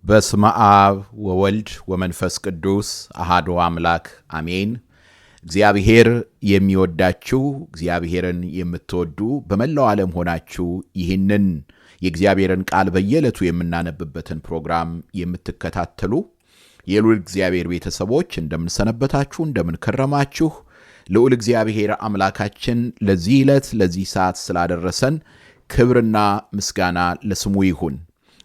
በስመ አብ ወወልድ ወመንፈስ ቅዱስ አሐዱ አምላክ አሜን። እግዚአብሔር የሚወዳችሁ እግዚአብሔርን የምትወዱ በመላው ዓለም ሆናችሁ ይህንን የእግዚአብሔርን ቃል በየዕለቱ የምናነብበትን ፕሮግራም የምትከታተሉ የልዑል እግዚአብሔር ቤተሰቦች እንደምን ሰነበታችሁ? እንደምን ከረማችሁ? ልዑል እግዚአብሔር አምላካችን ለዚህ ዕለት ለዚህ ሰዓት ስላደረሰን ክብርና ምስጋና ለስሙ ይሁን።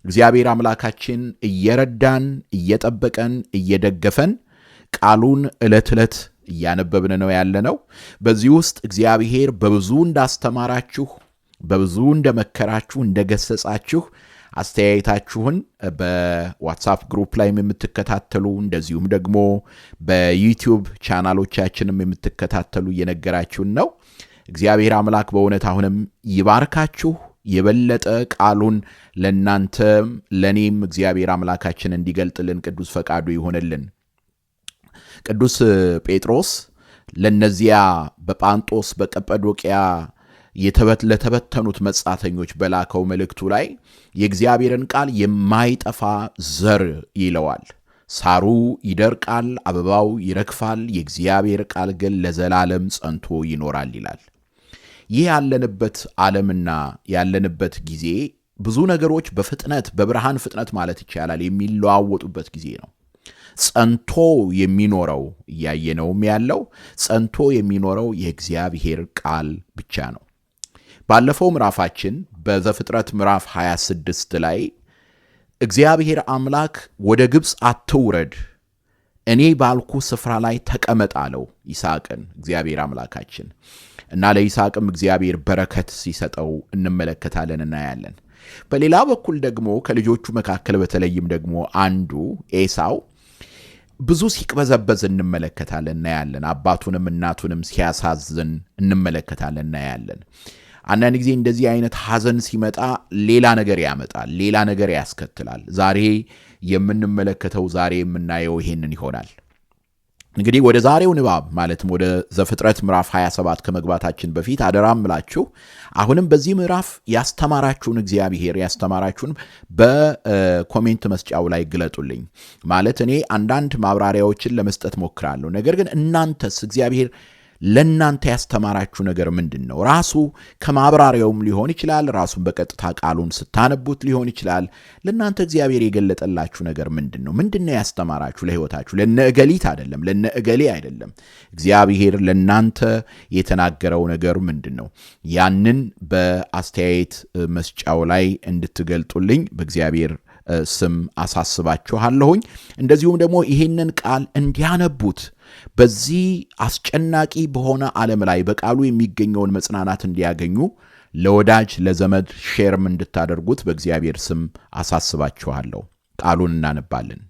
እግዚአብሔር አምላካችን እየረዳን እየጠበቀን እየደገፈን ቃሉን ዕለት ዕለት እያነበብን ነው ያለነው። በዚህ ውስጥ እግዚአብሔር በብዙ እንዳስተማራችሁ በብዙ እንደመከራችሁ እንደገሰጻችሁ አስተያየታችሁን በዋትስአፕ ግሩፕ ላይ የምትከታተሉ እንደዚሁም ደግሞ በዩቲዩብ ቻናሎቻችንም የምትከታተሉ እየነገራችሁን ነው። እግዚአብሔር አምላክ በእውነት አሁንም ይባርካችሁ። የበለጠ ቃሉን ለናንተም ለኔም እግዚአብሔር አምላካችን እንዲገልጥልን ቅዱስ ፈቃዱ ይሆንልን። ቅዱስ ጴጥሮስ ለነዚያ በጳንጦስ በቀጰዶቅያ ለተበተኑት መጻተኞች በላከው መልእክቱ ላይ የእግዚአብሔርን ቃል የማይጠፋ ዘር ይለዋል። ሳሩ ይደርቃል፣ አበባው ይረግፋል፣ የእግዚአብሔር ቃል ግን ለዘላለም ጸንቶ ይኖራል ይላል። ይህ ያለንበት ዓለምና ያለንበት ጊዜ ብዙ ነገሮች በፍጥነት በብርሃን ፍጥነት ማለት ይቻላል የሚለዋወጡበት ጊዜ ነው። ጸንቶ የሚኖረው እያየነውም ያለው ጸንቶ የሚኖረው የእግዚአብሔር ቃል ብቻ ነው። ባለፈው ምዕራፋችን በዘፍጥረት ምዕራፍ 26 ላይ እግዚአብሔር አምላክ ወደ ግብፅ አትውረድ፣ እኔ ባልኩ ስፍራ ላይ ተቀመጥ አለው ይስሐቅን እግዚአብሔር አምላካችን እና ለይስሐቅም እግዚአብሔር በረከት ሲሰጠው እንመለከታለን እናያለን። በሌላ በኩል ደግሞ ከልጆቹ መካከል በተለይም ደግሞ አንዱ ኤሳው ብዙ ሲቅበዘበዝ እንመለከታለን እናያለን። አባቱንም እናቱንም ሲያሳዝን እንመለከታለን እናያለን። አንዳንድ ጊዜ እንደዚህ አይነት ሐዘን ሲመጣ ሌላ ነገር ያመጣል፣ ሌላ ነገር ያስከትላል። ዛሬ የምንመለከተው ዛሬ የምናየው ይሄንን ይሆናል። እንግዲህ ወደ ዛሬው ንባብ ማለትም ወደ ዘፍጥረት ምዕራፍ 27 ከመግባታችን በፊት አደራም ብላችሁ አሁንም በዚህ ምዕራፍ ያስተማራችሁን እግዚአብሔር ያስተማራችሁን በኮሜንት መስጫው ላይ ግለጡልኝ። ማለት እኔ አንዳንድ ማብራሪያዎችን ለመስጠት ሞክራለሁ። ነገር ግን እናንተስ እግዚአብሔር ለእናንተ ያስተማራችሁ ነገር ምንድን ነው? ራሱ ከማብራሪያውም ሊሆን ይችላል፣ ራሱን በቀጥታ ቃሉን ስታነቡት ሊሆን ይችላል። ለእናንተ እግዚአብሔር የገለጠላችሁ ነገር ምንድን ነው? ምንድን ነው ያስተማራችሁ ለሕይወታችሁ? ለነ እገሊት አይደለም፣ ለነ እገሌ አይደለም። እግዚአብሔር ለእናንተ የተናገረው ነገር ምንድን ነው? ያንን በአስተያየት መስጫው ላይ እንድትገልጡልኝ በእግዚአብሔር ስም አሳስባችኋለሁኝ። እንደዚሁም ደግሞ ይህንን ቃል እንዲያነቡት በዚህ አስጨናቂ በሆነ ዓለም ላይ በቃሉ የሚገኘውን መጽናናት እንዲያገኙ ለወዳጅ ለዘመድ ሼርም እንድታደርጉት በእግዚአብሔር ስም አሳስባችኋለሁ። ቃሉን እናነባለን።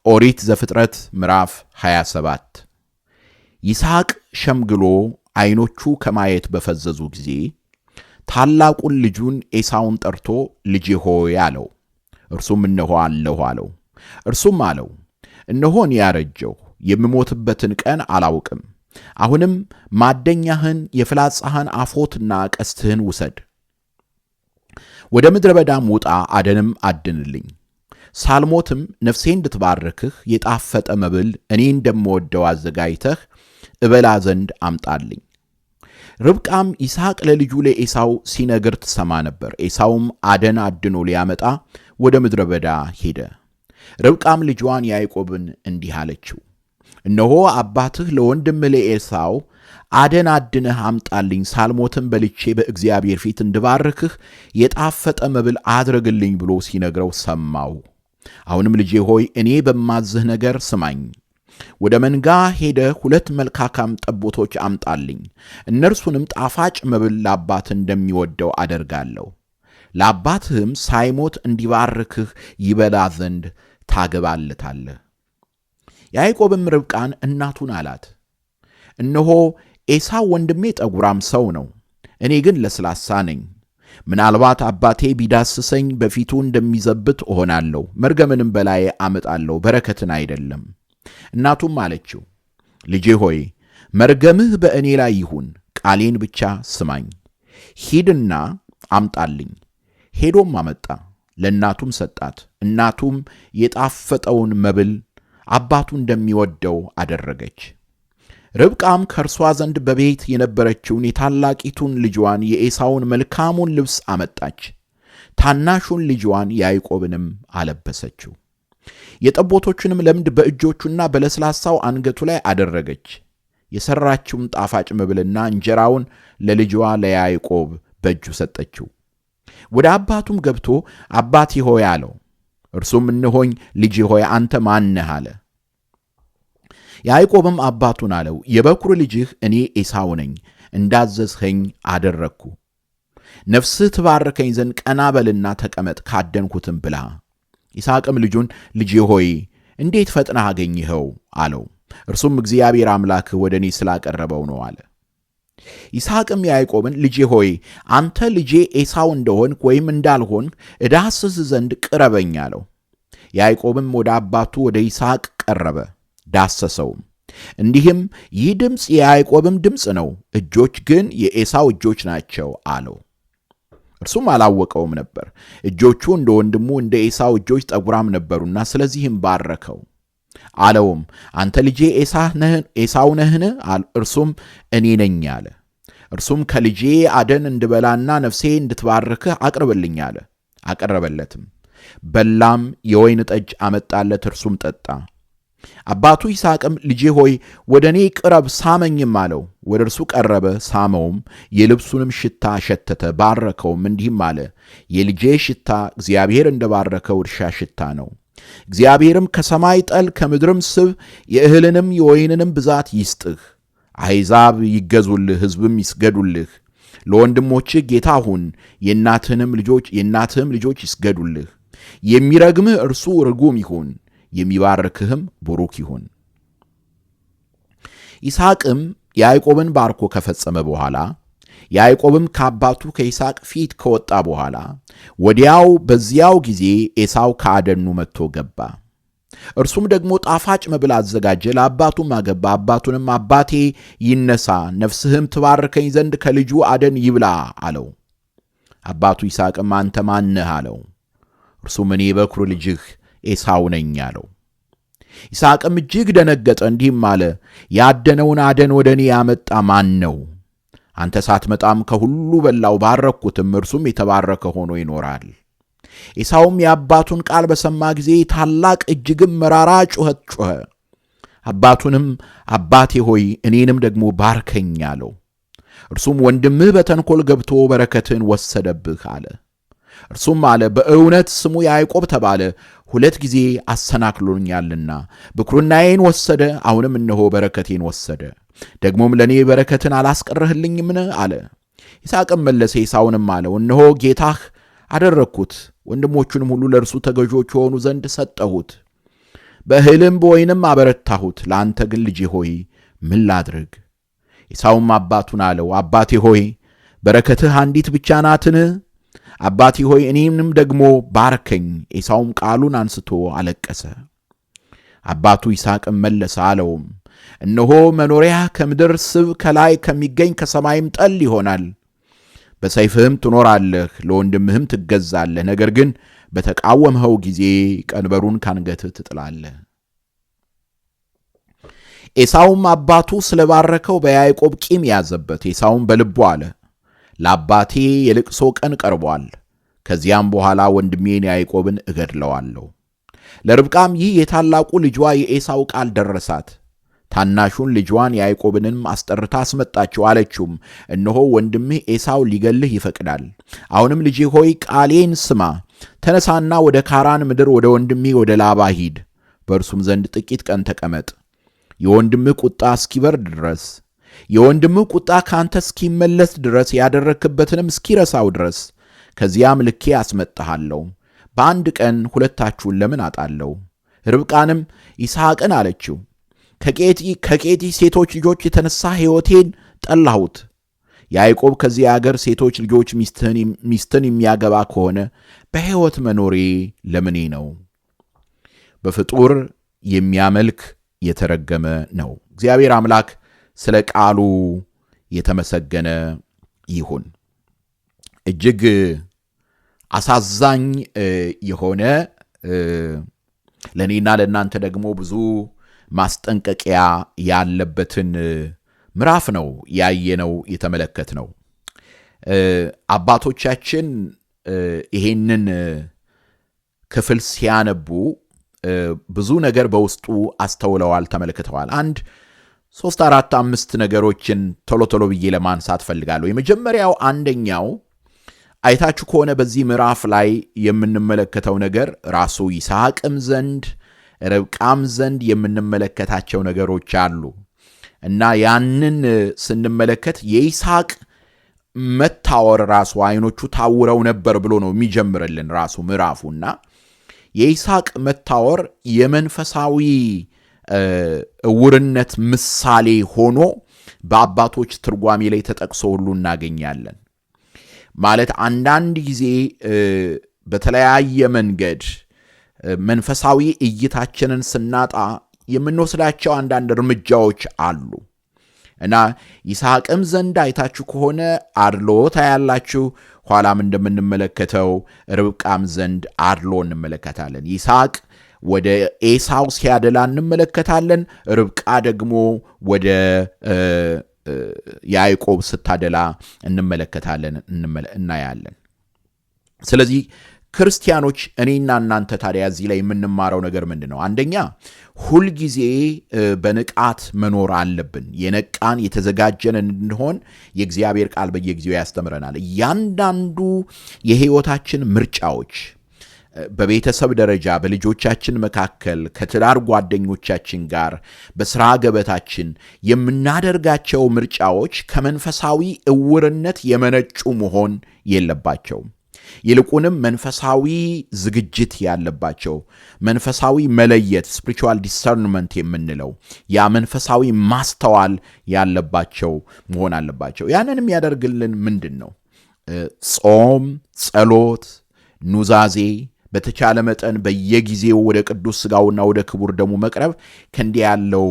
ኦሪት ዘፍጥረት ምዕራፍ 27 ይስሐቅ ሸምግሎ ዓይኖቹ ከማየት በፈዘዙ ጊዜ ታላቁን ልጁን ኤሳውን ጠርቶ ልጄ ሆይ አለው። እርሱም እነሆ አለሁ አለው። እርሱም አለው እነሆ እኔ ያረጀሁ የምሞትበትን ቀን አላውቅም። አሁንም ማደኛህን የፍላጻህን አፎትና ቀስትህን ውሰድ፣ ወደ ምድረ በዳም ውጣ፣ አደንም አድንልኝ። ሳልሞትም ነፍሴ እንድትባርክህ የጣፈጠ መብል እኔ እንደምወደው አዘጋጅተህ እበላ ዘንድ አምጣልኝ። ርብቃም ይስሐቅ ለልጁ ለኤሳው ሲነግር ትሰማ ነበር። ኤሳውም አደን አድኖ ሊያመጣ ወደ ምድረ በዳ ሄደ። ርብቃም ልጇን ያዕቆብን እንዲህ አለችው፣ እነሆ አባትህ ለወንድምህ ለኤሳው አደን አድነህ አምጣልኝ፣ ሳልሞትም በልቼ በእግዚአብሔር ፊት እንድባርክህ የጣፈጠ መብል አድርግልኝ ብሎ ሲነግረው ሰማው። አሁንም ልጄ ሆይ እኔ በማዝህ ነገር ስማኝ። ወደ መንጋ ሄደህ 2 መልካካም ጠቦቶች አምጣልኝ፣ እነርሱንም ጣፋጭ መብል ለአባትህ እንደሚወደው አደርጋለሁ። ለአባትህም ሳይሞት እንዲባርክህ ይበላ ዘንድ ታገባለታለህ። ያዕቆብም ርብቃን እናቱን አላት፣ እነሆ ኤሳው ወንድሜ ጠጉራም ሰው ነው፣ እኔ ግን ለስላሳ ነኝ። ምናልባት አባቴ ቢዳስሰኝ በፊቱ እንደሚዘብት እሆናለሁ፣ መርገምንም በላዬ አመጣለሁ፣ በረከትን አይደለም። እናቱም አለችው፣ ልጄ ሆይ መርገምህ በእኔ ላይ ይሁን፣ ቃሌን ብቻ ስማኝ። ሂድና አምጣልኝ። ሄዶም አመጣ። ለእናቱም ሰጣት። እናቱም የጣፈጠውን መብል አባቱ እንደሚወደው አደረገች። ርብቃም ከእርሷ ዘንድ በቤት የነበረችውን የታላቂቱን ልጇን የኤሳውን መልካሙን ልብስ አመጣች፣ ታናሹን ልጇን ያዕቆብንም አለበሰችው። የጠቦቶቹንም ለምድ በእጆቹና በለስላሳው አንገቱ ላይ አደረገች። የሠራችውም ጣፋጭ መብልና እንጀራውን ለልጇ ለያዕቆብ በእጁ ሰጠችው። ወደ አባቱም ገብቶ አባቴ ሆይ አለው። እርሱም እነሆኝ ልጄ ሆይ አንተ ማን ነህ አለ። ያዕቆብም አባቱን አለው፣ የበኩር ልጅህ እኔ ኤሳው ነኝ፣ እንዳዘዝኸኝ አደረግኩ። ነፍስህ ትባርከኝ ዘንድ ቀና በልና ተቀመጥ፣ ካደንኩትም ብላ። ይስሐቅም ልጁን ልጄ ሆይ እንዴት ፈጥነህ አገኘኸው አለው። እርሱም እግዚአብሔር አምላክህ ወደ እኔ ስላቀረበው ነው አለ። ይስሐቅም ያዕቆብን ልጄ ሆይ አንተ ልጄ ኤሳው እንደሆንክ ወይም እንዳልሆንክ እዳስስ ዘንድ ቅረበኝ አለው። ያዕቆብም ወደ አባቱ ወደ ይስሐቅ ቀረበ፣ ዳሰሰውም። እንዲህም ይህ ድምፅ የያዕቆብም ድምፅ ነው፣ እጆች ግን የኤሳው እጆች ናቸው አለው። እርሱም አላወቀውም ነበር። እጆቹ እንደ ወንድሙ እንደ ኤሳው እጆች ጠጉራም ነበሩና፣ ስለዚህም ባረከው። አለውም አንተ ልጄ ኤሳው ነህን? እርሱም እኔ ነኝ አለ። እርሱም ከልጄ አደን እንድበላና ነፍሴ እንድትባርክህ አቅርብልኝ አለ። አቀረበለትም። በላም፣ የወይን ጠጅ አመጣለት፣ እርሱም ጠጣ። አባቱ ይስሐቅም ልጄ ሆይ ወደ እኔ ቅረብ ሳመኝም አለው። ወደ እርሱ ቀረበ፣ ሳመውም፣ የልብሱንም ሽታ ሸተተ፣ ባረከውም። እንዲህም አለ፣ የልጄ ሽታ እግዚአብሔር እንደባረከው እርሻ ሽታ ነው። እግዚአብሔርም ከሰማይ ጠል ከምድርም ስብ የእህልንም የወይንንም ብዛት ይስጥህ። አሕዛብ ይገዙልህ፣ ሕዝብም ይስገዱልህ። ለወንድሞችህ ጌታ ሁን፣ የእናትህም ልጆች ይስገዱልህ። የሚረግምህ እርሱ ርጉም ይሁን፣ የሚባርክህም ቡሩክ ይሁን። ይስሐቅም ያዕቆብን ባርኮ ከፈጸመ በኋላ ያዕቆብም ከአባቱ ከይስሐቅ ፊት ከወጣ በኋላ ወዲያው በዚያው ጊዜ ኤሳው ከአደኑ መጥቶ ገባ። እርሱም ደግሞ ጣፋጭ መብል አዘጋጀ፣ ለአባቱም አገባ። አባቱንም አባቴ ይነሳ፣ ነፍስህም ትባርከኝ ዘንድ ከልጁ አደን ይብላ አለው። አባቱ ይስሐቅም አንተ ማን ነህ አለው። እርሱም እኔ በኵር ልጅህ ኤሳው ነኝ አለው። ይስሐቅም እጅግ ደነገጠ፣ እንዲህም አለ፣ ያደነውን አደን ወደ እኔ ያመጣ ማን ነው? አንተ ሳትመጣም ከሁሉ በላው፣ ባረኩትም፣ እርሱም የተባረከ ሆኖ ይኖራል። ኤሳውም የአባቱን ቃል በሰማ ጊዜ ታላቅ እጅግም መራራ ጩኸት ጮኸ። አባቱንም አባቴ ሆይ እኔንም ደግሞ ባርከኝ አለው። እርሱም ወንድምህ በተንኰል ገብቶ በረከትን ወሰደብህ አለ። እርሱም አለ፣ በእውነት ስሙ ያዕቆብ ተባለ፣ 2 ጊዜ አሰናክሎኛልና ብኵርናዬን ወሰደ፣ አሁንም እነሆ በረከቴን ወሰደ። ደግሞም ለእኔ በረከትን አላስቀረህልኝምን አለ። ይስሐቅም መለሰ ኤሳውንም አለው፣ እነሆ ጌታህ አደረግሁት፣ ወንድሞቹንም ሁሉ ለእርሱ ተገዦች የሆኑ ዘንድ ሰጠሁት፣ በእህልም በወይንም አበረታሁት። ለአንተ ግን ልጄ ሆይ ምን ላድርግ? ኤሳውም አባቱን አለው፣ አባቴ ሆይ በረከትህ አንዲት ብቻ ናትን? አባቴ ሆይ እኔንም ደግሞ ባርከኝ። ኤሳውም ቃሉን አንስቶ አለቀሰ። አባቱ ይስሐቅም መለሰ አለውም፣ እነሆ መኖሪያ ከምድር ስብ ከላይ ከሚገኝ ከሰማይም ጠል ይሆናል። በሰይፍህም ትኖራለህ፣ ለወንድምህም ትገዛለህ። ነገር ግን በተቃወምኸው ጊዜ ቀንበሩን ካንገትህ ትጥላለህ። ኤሳውም አባቱ ስለባረከው በያዕቆብ ቂም ያዘበት። ኤሳውም በልቡ አለ፣ ለአባቴ የልቅሶ ቀን ቀርቧል፣ ከዚያም በኋላ ወንድሜን ያዕቆብን እገድለዋለሁ። ለርብቃም ይህ የታላቁ ልጇ የኤሳው ቃል ደረሳት። ታናሹን ልጇን ያዕቆብንም አስጠርታ አስመጣችው። አለችውም፣ እነሆ ወንድምህ ኤሳው ሊገልህ ይፈቅዳል። አሁንም ልጄ ሆይ ቃሌን ስማ፣ ተነሳና ወደ ካራን ምድር ወደ ወንድሜ ወደ ላባ ሂድ፣ በእርሱም ዘንድ ጥቂት ቀን ተቀመጥ፣ የወንድምህ ቁጣ እስኪበርድ ድረስ፣ የወንድምህ ቁጣ ካንተ እስኪመለስ ድረስ፣ ያደረክበትንም እስኪረሳው ድረስ። ከዚያም ልኬ አስመጣሃለሁ። በአንድ ቀን ሁለታችሁን ለምን አጣለሁ? ርብቃንም ይስሐቅን አለችው፣ ከቄጢ ሴቶች ልጆች የተነሳ ሕይወቴን ጠላሁት። ያዕቆብ ከዚህ አገር ሴቶች ልጆች ሚስትን የሚያገባ ከሆነ በሕይወት መኖሬ ለምኔ ነው? በፍጡር የሚያመልክ የተረገመ ነው። እግዚአብሔር አምላክ ስለ ቃሉ የተመሰገነ ይሁን። እጅግ አሳዛኝ የሆነ ለእኔና ለእናንተ ደግሞ ብዙ ማስጠንቀቂያ ያለበትን ምዕራፍ ነው ያየነው የተመለከትነው። አባቶቻችን ይሄንን ክፍል ሲያነቡ ብዙ ነገር በውስጡ አስተውለዋል፣ ተመልክተዋል። 3፣ 4፣ 5 ነገሮችን ቶሎ ብዬ ለማንሳት ፈልጋለሁ። የመጀመሪያው አንደኛው አይታችሁ ከሆነ በዚህ ምዕራፍ ላይ የምንመለከተው ነገር ራሱ ይስሐቅም ዘንድ ርብቃም ዘንድ የምንመለከታቸው ነገሮች አሉ እና ያንን ስንመለከት የይስሐቅ መታወር ራሱ አይኖቹ ታውረው ነበር ብሎ ነው የሚጀምርልን ራሱ ምዕራፉና የይስሐቅ መታወር የመንፈሳዊ እውርነት ምሳሌ ሆኖ በአባቶች ትርጓሜ ላይ ተጠቅሶ ሁሉ እናገኛለን። ማለት አንዳንድ ጊዜ በተለያየ መንገድ መንፈሳዊ እይታችንን ስናጣ የምንወስዳቸው አንዳንድ እርምጃዎች አሉ እና ይስሐቅም ዘንድ አይታችሁ ከሆነ አድሎ ታያላችሁ። ኋላም እንደምንመለከተው ርብቃም ዘንድ አድሎ እንመለከታለን። ይስሐቅ ወደ ኤሳው ሲያደላ እንመለከታለን። ርብቃ ደግሞ ወደ ያዕቆብ ስታደላ እንመለከታለን እናያለን። ስለዚህ ክርስቲያኖች እኔና እናንተ ታዲያ እዚህ ላይ የምንማረው ነገር ምንድነው? አንደኛ ሁልጊዜ በንቃት መኖር አለብን። የነቃን የተዘጋጀን እንድንሆን የእግዚአብሔር ቃል በየጊዜው ያስተምረናል። እያንዳንዱ የሕይወታችን ምርጫዎች በቤተሰብ ደረጃ፣ በልጆቻችን መካከል፣ ከትዳር ጓደኞቻችን ጋር፣ በሥራ ገበታችን የምናደርጋቸው ምርጫዎች ከመንፈሳዊ እውርነት የመነጩ መሆን የለባቸውም። ይልቁንም መንፈሳዊ ዝግጅት ያለባቸው፣ መንፈሳዊ መለየት ስፒሪቹዋል ዲሰርንመንት የምንለው ያ መንፈሳዊ ማስተዋል ያለባቸው መሆን አለባቸው። ያንን የሚያደርግልን ምንድን ነው? ጾም፣ ጸሎት፣ ኑዛዜ፣ በተቻለ መጠን በየጊዜው ወደ ቅዱስ ሥጋውና ወደ ክቡር ደሙ መቅረብ ከእንዲህ ያለው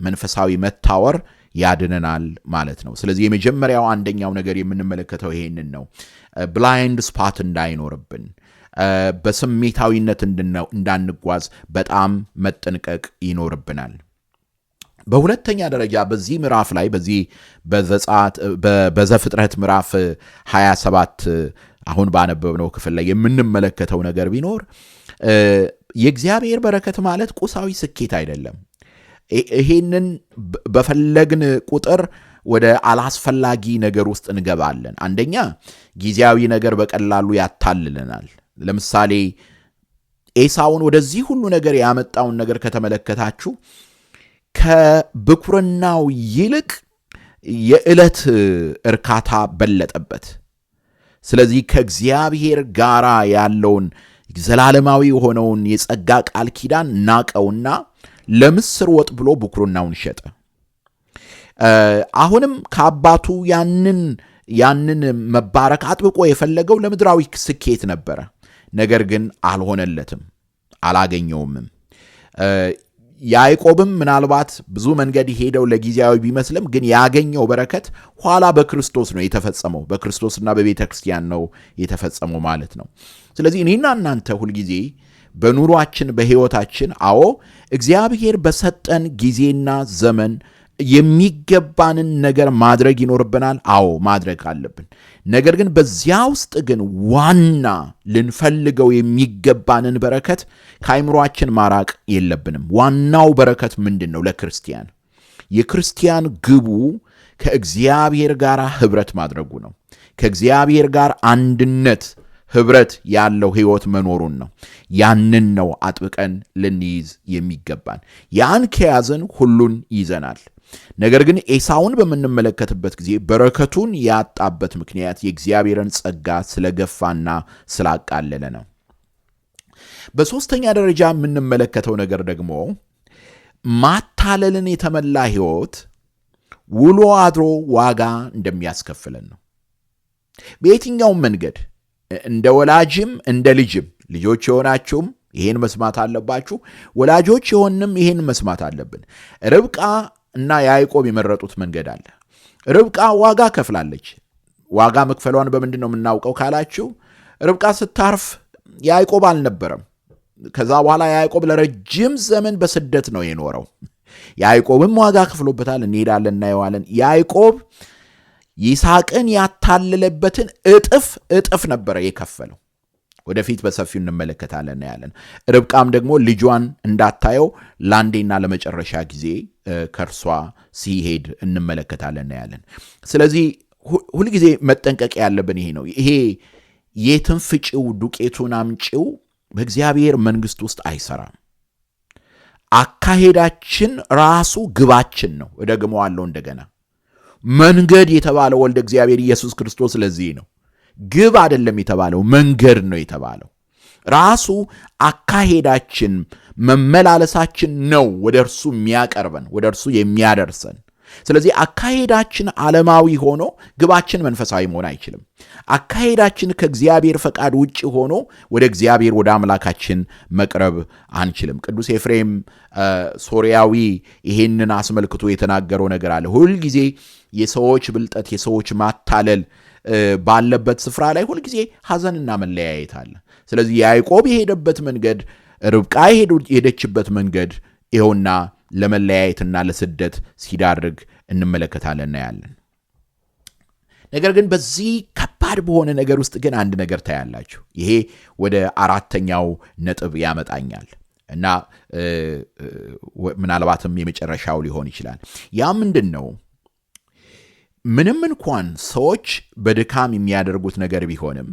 መንፈሳዊ መታወር ያድነናል ማለት ነው። ስለዚህ የመጀመሪያው አንደኛው ነገር የምንመለከተው ይሄንን ነው። ብላይንድ ስፓት እንዳይኖርብን፣ በስሜታዊነት እንዳንጓዝ በጣም መጠንቀቅ ይኖርብናል። በሁለተኛ ደረጃ በዚህ ምዕራፍ ላይ በዚህ በዘፍጥረት ምዕራፍ 27 አሁን ባነበብነው ክፍል ላይ የምንመለከተው ነገር ቢኖር የእግዚአብሔር በረከት ማለት ቁሳዊ ስኬት አይደለም። ይሄንን በፈለግን ቁጥር ወደ አላስፈላጊ ነገር ውስጥ እንገባለን። አንደኛ ጊዜያዊ ነገር በቀላሉ ያታልለናል። ለምሳሌ ኤሳውን ወደዚህ ሁሉ ነገር ያመጣውን ነገር ከተመለከታችሁ ከብኩርናው ይልቅ የዕለት እርካታ በለጠበት። ስለዚህ ከእግዚአብሔር ጋር ያለውን ዘላለማዊ የሆነውን የጸጋ ቃል ኪዳን ናቀውና ለምስር ወጥ ብሎ ብኩርናውን ሸጠ። አሁንም ከአባቱ ያንን መባረክ አጥብቆ የፈለገው ለምድራዊ ስኬት ነበረ። ነገር ግን አልሆነለትም፣ አላገኘውምም። ያዕቆብም ምናልባት ብዙ መንገድ ሄደው ለጊዜያዊ ቢመስልም ግን ያገኘው በረከት ኋላ በክርስቶስ ነው የተፈጸመው። በክርስቶስና በቤተ ክርስቲያን ነው የተፈጸመው ማለት ነው። ስለዚህ እኔና እናንተ ሁልጊዜ በኑሯችን በሕይወታችን እግዚአብሔር በሰጠን ጊዜና ዘመን የሚገባንን ነገር ማድረግ ይኖርብናል። ማድረግ አለብን። ነገር ግን በዚያ ውስጥ ግን ዋና ልንፈልገው የሚገባንን በረከት ከአይምሯችን ማራቅ የለብንም። ዋናው በረከት ምንድን ነው? ለክርስቲያን የክርስቲያን ግቡ ከእግዚአብሔር ጋር ኅብረት ማድረጉ ነው። ከእግዚአብሔር ጋር አንድነት ኅብረት ያለው ሕይወት መኖሩን ነው። ያንን ነው አጥብቀን ልንይዝ የሚገባን። ያን ከያዝን ሁሉን ይዘናል። ነገር ግን ኤሳውን በምንመለከትበት ጊዜ በረከቱን ያጣበት ምክንያት የእግዚአብሔርን ጸጋ ስለገፋና ስላቃለለ ነው። በሦስተኛ ደረጃ የምንመለከተው ነገር ደግሞ ማታለልን የተመላ ሕይወት ውሎ አድሮ ዋጋ እንደሚያስከፍለን ነው። በየትኛውም መንገድ እንደ ወላጅም እንደ ልጅም፣ ልጆች የሆናችሁም ይሄን መስማት አለባችሁ፣ ወላጆች የሆንም ይሄን መስማት አለብን። ርብቃ እና ያዕቆብ የመረጡት መንገድ አለ። ርብቃ ዋጋ ከፍላለች። ዋጋ መክፈሏን በምንድን ነው የምናውቀው ካላችሁ ርብቃ ስታርፍ ያዕቆብ አልነበረም። ከዛ በኋላ ያዕቆብ ለረጅም ዘመን በስደት ነው የኖረው። ያዕቆብም ዋጋ ከፍሎበታል። እንሄዳለን እናየዋለን። ያዕቆብ ይስሐቅን ያታለለበትን እጥፍ ነበረ የከፈለው። ወደፊት በሰፊው እንመለከታለን እናያለን። ርብቃም ደግሞ ልጇን እንዳታየው ለአንዴና ለመጨረሻ ጊዜ ከእርሷ ሲሄድ እንመለከታለን እናያለን። ስለዚህ ሁልጊዜ መጠንቀቅ ያለብን ይሄ ነው። ይሄ የትን ፍጪው ዱቄቱን አምጪው በእግዚአብሔር መንግሥት ውስጥ አይሰራም። አካሄዳችን ራሱ ግባችን ነው። እደግመዋለሁ እንደገና። መንገድ የተባለው ወልደ እግዚአብሔር ኢየሱስ ክርስቶስ ለዚህ ነው። ግብ አይደለም የተባለው፣ መንገድ ነው የተባለው። ራሱ አካሄዳችን መመላለሳችን ነው ወደ እርሱ የሚያቀርበን፣ ወደ እርሱ የሚያደርሰን። ስለዚህ አካሄዳችን ዓለማዊ ሆኖ ግባችን መንፈሳዊ መሆን አይችልም። አካሄዳችን ከእግዚአብሔር ፈቃድ ውጭ ሆኖ ወደ እግዚአብሔር ወደ አምላካችን መቅረብ አንችልም። ቅዱስ ኤፍሬም ሶርያዊ ይሄንን አስመልክቶ የተናገረው ነገር አለ። ሁልጊዜ የሰዎች ብልጠት፣ የሰዎች ማታለል ባለበት ስፍራ ላይ ሁልጊዜ ሐዘንና መለያየት አለ። ስለዚህ ያዕቆብ የሄደበት መንገድ፣ ርብቃ የሄደችበት መንገድ ይኸውና ለመለያየትና ለስደት ሲዳርግ እንመለከታለን እናያለን። ነገር ግን በዚህ ከባድ በሆነ ነገር ውስጥ ግን አንድ ነገር ታያላችሁ። ይሄ ወደ አራተኛው ነጥብ ያመጣኛል እና ምናልባትም የመጨረሻው ሊሆን ይችላል። ያ ምንድን ነው? ምንም እንኳን ሰዎች በድካም የሚያደርጉት ነገር ቢሆንም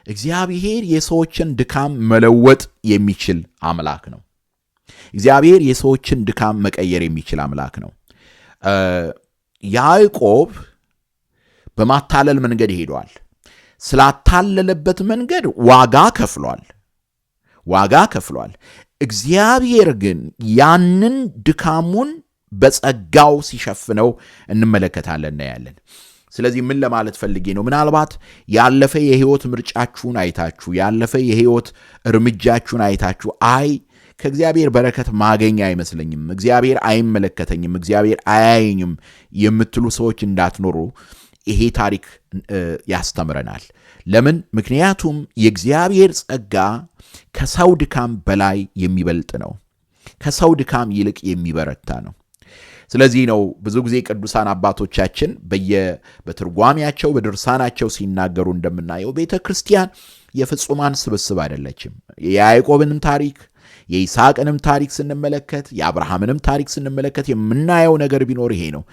እግዚአብሔር የሰዎችን ድካም መለወጥ የሚችል አምላክ ነው። እግዚአብሔር የሰዎችን ድካም መቀየር የሚችል አምላክ ነው። ያዕቆብ በማታለል መንገድ ሄዷል። ስላታለለበት መንገድ ዋጋ ከፍሏል። እግዚአብሔር ግን ያንን ድካሙን በጸጋው ሲሸፍነው እንመለከታለን እናያለን። ስለዚህ ምን ለማለት ፈልጌ ነው? ምናልባት ያለፈ የህይወት ምርጫችሁን አይታችሁ፣ ያለፈ የህይወት እርምጃችሁን አይታችሁ ከእግዚአብሔር በረከት ማገኛ አይመስለኝም፣ እግዚአብሔር አይመለከተኝም፣ እግዚአብሔር አያየኝም የምትሉ ሰዎች እንዳትኖሩ ይሄ ታሪክ ያስተምረናል። ለምን? ምክንያቱም የእግዚአብሔር ጸጋ ከሰው ድካም በላይ የሚበልጥ ነው። ከሰው ድካም ይልቅ የሚበረታ ነው። ስለዚህ ነው ብዙ ጊዜ ቅዱሳን አባቶቻችን በትርጓሜያቸው በድርሳናቸው ሲናገሩ እንደምናየው ቤተ ክርስቲያን የፍጹማን ስብስብ አይደለችም። የያዕቆብንም ታሪክ የይስሐቅንም ታሪክ ስንመለከት፣ የአብርሃምንም ታሪክ ስንመለከት የምናየው ነገር ቢኖር ይሄ ነው።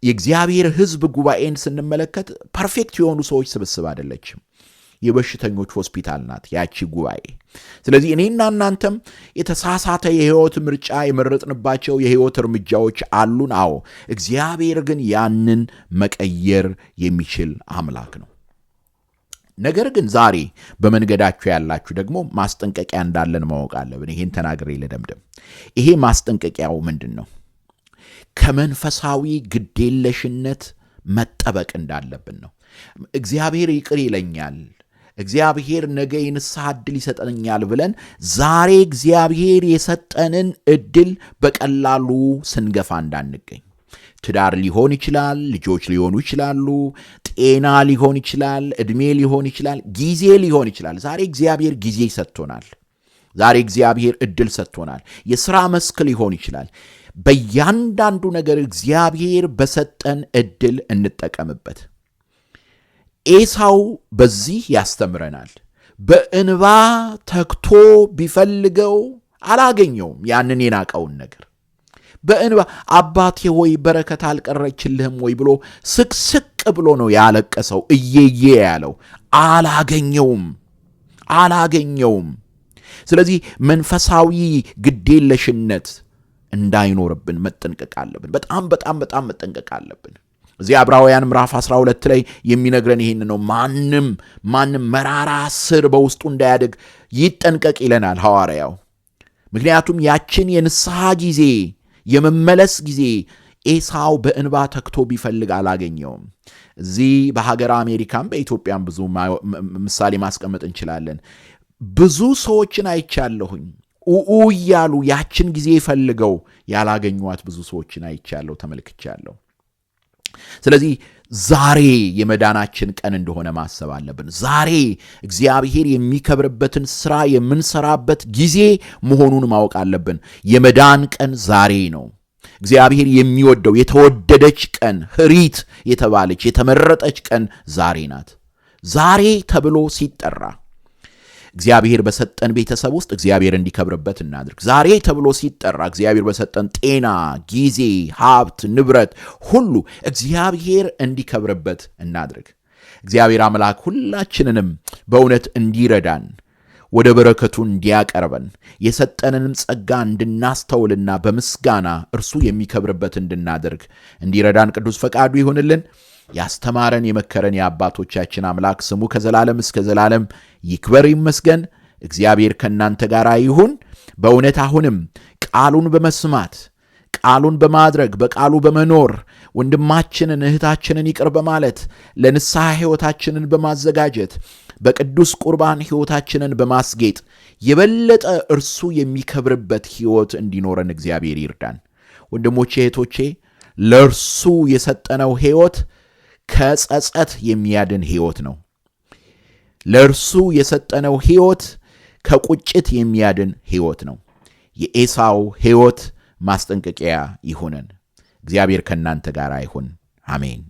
የእግዚአብሔር ሕዝብ ጉባኤን ስንመለከት ፐርፌክት የሆኑ ሰዎች ስብስብ አይደለችም። የበሽተኞች ሆስፒታል ናት ያቺ ጉባኤ። ስለዚህ እኔና እናንተም የተሳሳተ የህይወት ምርጫ የመረጥንባቸው የህይወት እርምጃዎች አሉን። አዎ፣ እግዚአብሔር ግን ያንን መቀየር የሚችል አምላክ ነው። ነገር ግን ዛሬ በመንገዳችሁ ያላችሁ ደግሞ ማስጠንቀቂያ እንዳለን ማወቅ አለብን። ይሄን ተናግሬ ልደምድም። ይሄ ማስጠንቀቂያው ምንድን ነው? ከመንፈሳዊ ግዴለሽነት መጠበቅ እንዳለብን ነው። እግዚአብሔር ይቅር ይለኛል፣ እግዚአብሔር ነገ የንስሐ ዕድል ይሰጠኛል ብለን ዛሬ እግዚአብሔር የሰጠንን ዕድል በቀላሉ ስንገፋ እንዳንገኝ። ትዳር ሊሆን ይችላል፣ ልጆች ሊሆኑ ይችላሉ፣ ጤና ሊሆን ይችላል፣ ዕድሜ ሊሆን ይችላል፣ ጊዜ ሊሆን ይችላል። ዛሬ እግዚአብሔር ጊዜ ሰጥቶናል። ዛሬ እግዚአብሔር ዕድል ሰጥቶናል። የሥራ መስክ ሊሆን ይችላል። በእያንዳንዱ ነገር እግዚአብሔር በሰጠን ዕድል እንጠቀምበት። ኤሳው በዚህ ያስተምረናል። በእንባ ተግቶ ቢፈልገው አላገኘውም። ያንን የናቀውን ነገር በእንባ አባቴ ሆይ በረከት አልቀረችልህም ወይ ብሎ ስቅስቅ ብሎ ነው ያለቀሰው። እየየ ያለው አላገኘውም። ስለዚህ መንፈሳዊ ግዴለሽነት እንዳይኖርብን መጠንቀቅ አለብን። በጣም መጠንቀቅ አለብን። እዚህ ዕብራውያን ምዕራፍ 12 ላይ የሚነግረን ይሄን ነው። ማንም መራራ ስር በውስጡ እንዳያድግ ይጠንቀቅ ይለናል ሐዋርያው። ምክንያቱም ያችን የንስሐ ጊዜ የመመለስ ጊዜ ኤሳው በእንባ ተግቶ ቢፈልግ አላገኘውም። እዚህ በሀገር አሜሪካም በኢትዮጵያም ብዙ ምሳሌ ማስቀመጥ እንችላለን። ብዙ ሰዎችን አይቻለሁኝ እያሉ ያችን ጊዜ ፈልገው ያላገኟት ብዙ ሰዎችን አይቻለሁ፣ ተመልክቻለሁ። ስለዚህ ዛሬ የመዳናችን ቀን እንደሆነ ማሰብ አለብን። ዛሬ እግዚአብሔር የሚከብርበትን ሥራ የምንሰራበት ጊዜ መሆኑን ማወቅ አለብን። የመዳን ቀን ዛሬ ነው። እግዚአብሔር የሚወደው የተወደደች ቀን፣ ሕሪት የተባለች የተመረጠች ቀን ዛሬ ናት። ዛሬ ተብሎ ሲጠራ እግዚአብሔር በሰጠን ቤተሰብ ውስጥ እግዚአብሔር እንዲከብርበት እናድርግ። ዛሬ ተብሎ ሲጠራ እግዚአብሔር በሰጠን ጤና፣ ጊዜ፣ ሀብት፣ ንብረት ሁሉ እግዚአብሔር እንዲከብርበት እናድርግ። እግዚአብሔር አምላክ ሁላችንንም በእውነት እንዲረዳን፣ ወደ በረከቱ እንዲያቀርበን፣ የሰጠንንም ጸጋ እንድናስተውልና በምስጋና እርሱ የሚከብርበት እንድናደርግ እንዲረዳን ቅዱስ ፈቃዱ ይሁንልን። ያስተማረን የመከረን የአባቶቻችን አምላክ ስሙ ከዘላለም እስከ ዘላለም ይክበር ይመስገን። እግዚአብሔር ከእናንተ ጋር ይሁን። በእውነት አሁንም ቃሉን በመስማት ቃሉን በማድረግ በቃሉ በመኖር ወንድማችንን እህታችንን ይቅር በማለት ለንስሐ ሕይወታችንን በማዘጋጀት በቅዱስ ቁርባን ሕይወታችንን በማስጌጥ የበለጠ እርሱ የሚከብርበት ሕይወት እንዲኖረን እግዚአብሔር ይርዳን። ወንድሞቼ እህቶቼ፣ ለእርሱ የሰጠነው ሕይወት ከጸጸት የሚያድን ሕይወት ነው። ለእርሱ የሰጠነው ሕይወት ከቁጭት የሚያድን ሕይወት ነው። የኤሳው ሕይወት ማስጠንቀቂያ ይሁነን። እግዚአብሔር ከእናንተ ጋር ይሁን። አሜን።